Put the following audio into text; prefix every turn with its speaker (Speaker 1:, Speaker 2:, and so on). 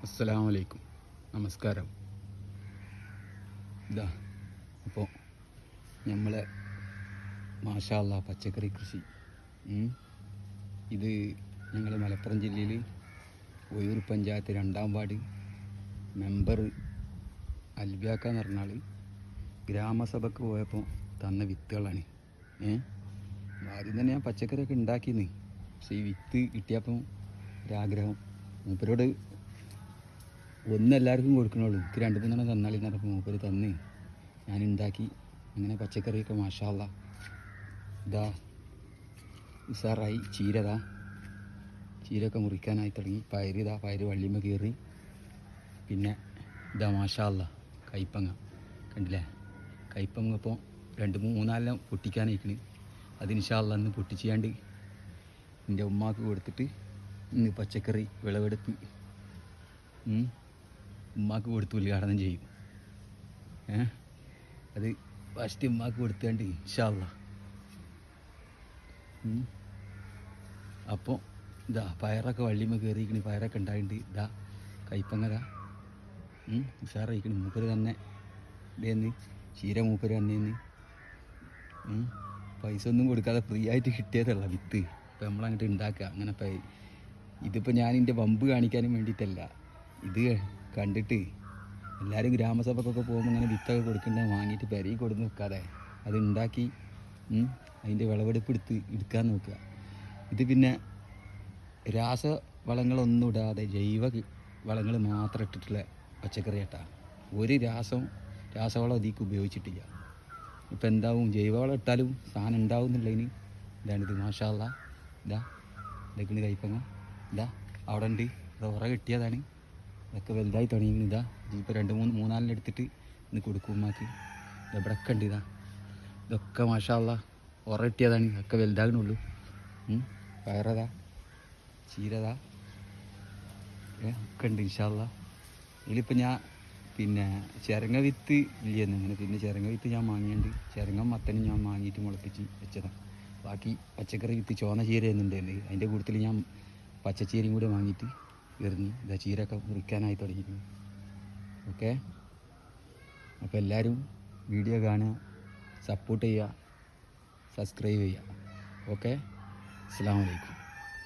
Speaker 1: അസ്സലാമു അലൈക്കും, നമസ്കാരം. ഇതാ അപ്പോൾ നമ്മളെ മാഷാ അല്ലാഹ് പച്ചക്കറി കൃഷി, ഇത് ഞങ്ങൾ മലപ്പുറം ജില്ലയിൽ ഒയൂർ പഞ്ചായത്ത് 2-ാം വാർഡ് മെമ്പർ അൽബിയാക്ക എന്ന് പറഞ്ഞാൽ ഗ്രാമസഭയ്ക്ക് പോയപ്പോൾ തന്ന വിത്തുകളാണ്. ആദ്യം തന്നെ ഞാൻ പച്ചക്കറിയൊക്കെ ഉണ്ടാക്കിയെന്ന്, പക്ഷേ ഈ വിത്ത് കിട്ടിയപ്പോൾ ഒരാഗ്രഹം മൂപ്പരോട് എല്ലാവർക്കും കൊടുക്കണുള്ളൂ, എനിക്ക് 2-3 തന്നാളി എന്നപ്പോൾ മൂപ്പര് തന്ന് ഞാൻ ഉണ്ടാക്കി. അങ്ങനെ പച്ചക്കറിയൊക്കെ മാഷാ അല്ലാഹ് ഇതാ ഉസാറായി. ചീരയൊക്കെ മുറിക്കാനായി തുടങ്ങി. പയറ് വള്ളിമ്മ കയറി. പിന്നെ ഇതാ മാഷാ അല്ലാഹ് കൈപ്പങ്ങ കണ്ടില്ലേ. കൈപ്പങ്ങ ഇപ്പോൾ 2-3 പൊട്ടിക്കാനായിക്കണ്. അത് ഇൻഷാ അല്ലാഹ് ഇന്ന് പൊട്ടിച്ചാണ്ട് എൻ്റെ ഉമ്മാക്ക് കൊടുത്തിട്ട് ഇന്ന് പച്ചക്കറി വിളവെടുപ്പ് ഉമ്മാക്ക് കൊടുത്ത് ഉദ്ഘാടനം ചെയ്യും. അത് ഫസ്റ്റ് ഉമ്മാക്ക് കൊടുത്താണ്ട് ഇൻഷാ അല്ലാഹ്. അപ്പോൾ ഇതാ പയറൊക്കെ വള്ളിമ്മ കയറിയിരിക്കണ്, പയറൊക്കെ ഉണ്ടായിട്ടുണ്ട്. ഇതാ കൈപ്പങ്ങതാ ഉഷാറായിക്കണ്. മൂപ്പര് തന്നെ ഇതേന്ന് ചീര മൂപ്പര് തന്നേന്ന് പൈസ ഒന്നും കൊടുക്കാതെ ഫ്രീ ആയിട്ട് കിട്ടിയതല്ല വിത്ത്. ഇപ്പം നമ്മളങ്ങോട്ട് ഉണ്ടാക്കുക. അങ്ങനെ ഇതിപ്പോൾ ഞാൻ എൻ്റെ വമ്പ് കാണിക്കാനും വേണ്ടിയിട്ടല്ല, ഇത് കണ്ടിട്ട് എല്ലാവരും ഗ്രാമസഭക്കൊക്കെ പോകുമ്പോൾ ഇങ്ങനെ വിത്തൊക്കെ കൊടുക്കേണ്ടത് വാങ്ങിയിട്ട് പെരയിൽ കൊടുന്ന് വെക്കാതെ അത് ഉണ്ടാക്കി അതിൻ്റെ വിളവെടുപ്പ് എടുക്കാൻ നോക്കുക. ഇത് പിന്നെ രാസവളങ്ങളൊന്നും ഇടാതെ ജൈവ വളങ്ങൾ മാത്രം ഇട്ടിട്ടുള്ള പച്ചക്കറി കേട്ടാ. ഒരു രാസവളം അതിലേക്ക് ഉപയോഗിച്ചിട്ടില്ല. ഇപ്പം എന്താവും, ജൈവവളം ഇട്ടാലും സാധനം ഉണ്ടാവും എന്നുള്ളതിന് ഇതാണിത്. മാഷാ അല്ലാഹ് ഇതാ ഇതൊക്കെ കൈപ്പങ്ങ ഇതാ അവിടെ ഉണ്ട്. ഇത് ഉറ കിട്ടിയതാണ്. ഇതൊക്കെ വലുതായി തുടങ്ങി. ഇതാ ഇപ്പോൾ 2-3 എടുത്തിട്ട് ഇന്ന് കൊടുക്കും ഉമ്മാക്ക്. ഇവിടെയൊക്കെ ഉണ്ട്. ഇതൊക്കെ മാഷാ അല്ലാഹ് ഉറ കിട്ടിയതാണ്. ഇതൊക്കെ വലുതാകണുള്ളൂ. പയറതാ ചീരതാ ഒക്കെ ഉണ്ട് ഇൻഷാ അല്ലാഹ്. ഇതിലിപ്പോൾ ഞാൻ പിന്നെ ചിരങ്ങ വിത്ത് ഇല്ലെന്ന്, അങ്ങനെ പിന്നെ ചിരങ്ങ വിത്ത് ഞാൻ വാങ്ങിയുണ്ട്. ചിരങ്ങ മത്തനും ഞാൻ വാങ്ങിയിട്ട് മുളപ്പിച്ച് വെച്ചതാണ്. ബാക്കി പച്ചക്കറി വിത്ത് ചുവന്ന ചീര എന്നുണ്ടായിരുന്നു. അതിൻ്റെ കൂട്ടത്തിൽ ഞാൻ പച്ചച്ചീരയും കൂടി വാങ്ങിയിട്ട് എറിഞ്ഞ് ഇതാ ചീരയൊക്കെ മുറിക്കാനായി തുടങ്ങിയിരുന്നു. ഓക്കെ, അപ്പോൾ എല്ലാവരും വീഡിയോ കാണുക, സപ്പോർട്ട് ചെയ്യുക, സബ്സ്ക്രൈബ് ചെയ്യുക. ഓക്കെ, അസ്സലാമു അലൈക്കും.